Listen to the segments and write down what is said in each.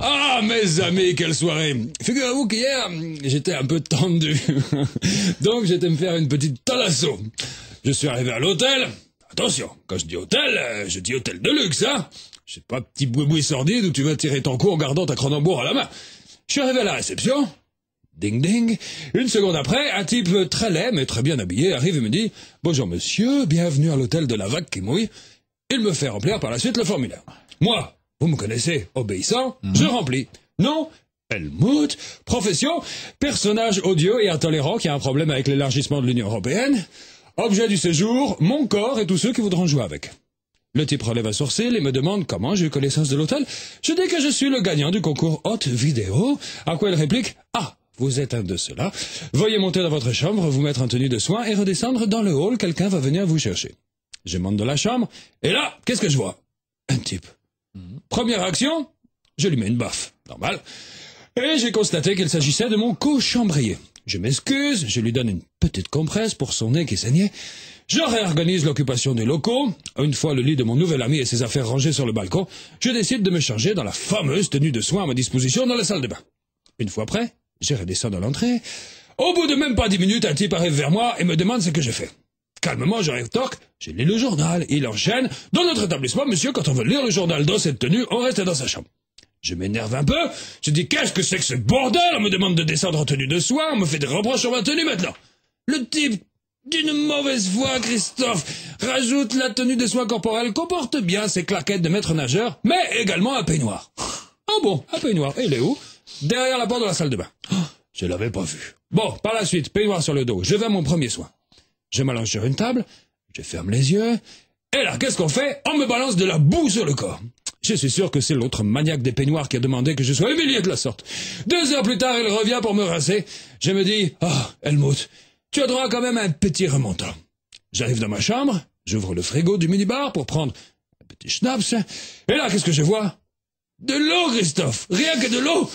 Ah, mes amis, quelle soirée! Figurez-vous qu'hier, j'étais un peu tendu. Donc, j'étais me faire une petite thalasso. Je suis arrivé à l'hôtel. Attention, quand je dis hôtel, je dis hôtel de luxe, hein! C'est pas petit boui-boui sordide où tu vas tirer ton coup en gardant ta Cronenbourg à la main. Je suis arrivé à la réception. Ding ding. Une seconde après, un type très laid mais très bien habillé arrive et me dit « Bonjour monsieur, bienvenue à l'hôtel de la Vague qui mouille ». Il me fait remplir par la suite le formulaire. Moi, vous me connaissez, obéissant, je remplis. Non, Helmut, profession, personnage odieux et intolérant qui a un problème avec l'élargissement de l'Union européenne. Objet du séjour, mon corps et tous ceux qui voudront jouer avec. Le type relève un sourcil et me demande comment j'ai eu connaissance de l'hôtel. Je dis que je suis le gagnant du concours Hot Vidéo, à quoi il réplique « Ah, vous êtes un de ceux-là. Veuillez monter dans votre chambre, vous mettre en tenue de soins et redescendre dans le hall, quelqu'un va venir vous chercher. » Je monte dans la chambre, et là, qu'est-ce que je vois? Un type. Première action, je lui mets une baffe, normal. Et j'ai constaté qu'il s'agissait de mon co-chambrier. Je m'excuse, je lui donne une petite compresse pour son nez qui saignait. Je réorganise l'occupation des locaux. Une fois le lit de mon nouvel ami et ses affaires rangées sur le balcon, je décide de me changer dans la fameuse tenue de soins à ma disposition dans la salle de bain. Une fois prêt, je redescends dans l'entrée. Au bout de même pas 10 minutes, un type arrive vers moi et me demande ce que j'ai fait. Calmement, je rétorque, j'ai lu le journal. Il enchaîne. Dans notre établissement, monsieur, quand on veut lire le journal dans cette tenue, on reste dans sa chambre. Je m'énerve un peu. Je dis, qu'est-ce que c'est que ce bordel? On me demande de descendre en tenue de soins. On me fait des reproches sur ma tenue maintenant. Le type, d'une mauvaise foi, Christophe, rajoute la tenue de soins corporelle comporte bien ses claquettes de maître nageur, mais également un peignoir. Ah bon, un peignoir. Et il est où? Derrière la porte de la salle de bain. Oh, je l'avais pas vu. Bon, par la suite, peignoir sur le dos. Je vais à mon premier soin. Je m'allonge sur une table, je ferme les yeux, et là, qu'est-ce qu'on fait? On me balance de la boue sur le corps. Je suis sûr que c'est l'autre maniaque des peignoirs qui a demandé que je sois humilié de la sorte. 2 heures plus tard, il revient pour me rincer. Je me dis, Helmut, tu as droit quand même à un petit remontant. J'arrive dans ma chambre, j'ouvre le frigo du minibar pour prendre un petit schnapps, et là, qu'est-ce que je vois? De l'eau, Christophe, rien que de l'eau.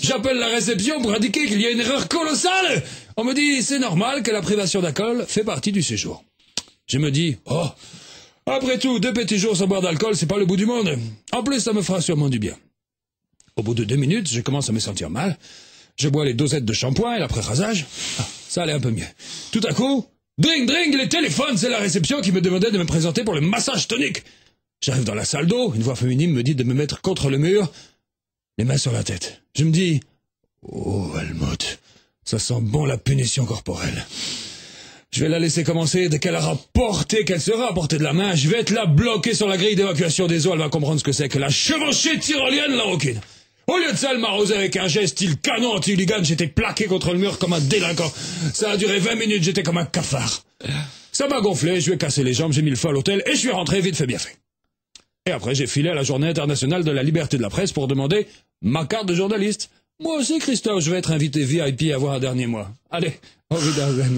J'appelle la réception pour indiquer qu'il y a une erreur colossale. On me dit, c'est normal que la privation d'alcool fait partie du séjour. Je me dis, après tout, 2 petits jours sans boire d'alcool, c'est pas le bout du monde. En plus, ça me fera sûrement du bien. Au bout de 2 minutes, je commence à me sentir mal. Je bois les dosettes de shampoing et l'après-rasage. Ça allait un peu mieux. Tout à coup, dring dring, les téléphones, c'est la réception qui me demandait de me présenter pour le massage tonique. J'arrive dans la salle d'eau, une voix féminine me dit de me mettre contre le mur, les mains sur la tête. Je me dis, oh Helmut, ça sent bon la punition corporelle. Je vais la laisser commencer, dès qu'elle sera à portée de la main, je vais être là bloqué sur la grille d'évacuation des eaux, elle va comprendre ce que c'est que la chevauchée tyrolienne, la rouquine. Au lieu de ça, elle m'a arrosé avec un geste style canon anti-hooligan, j'étais plaqué contre le mur comme un délinquant. Ça a duré 20 minutes, j'étais comme un cafard. Ça m'a gonflé, je lui ai cassé les jambes, j'ai mis le feu à l'hôtel et je suis rentré vite fait bien fait. Et après, j'ai filé à la Journée internationale de la liberté de la presse pour demander ma carte de journaliste. Moi aussi, Christophe, je vais être invité VIP à avoir un dernier mois. Allez, au revoir.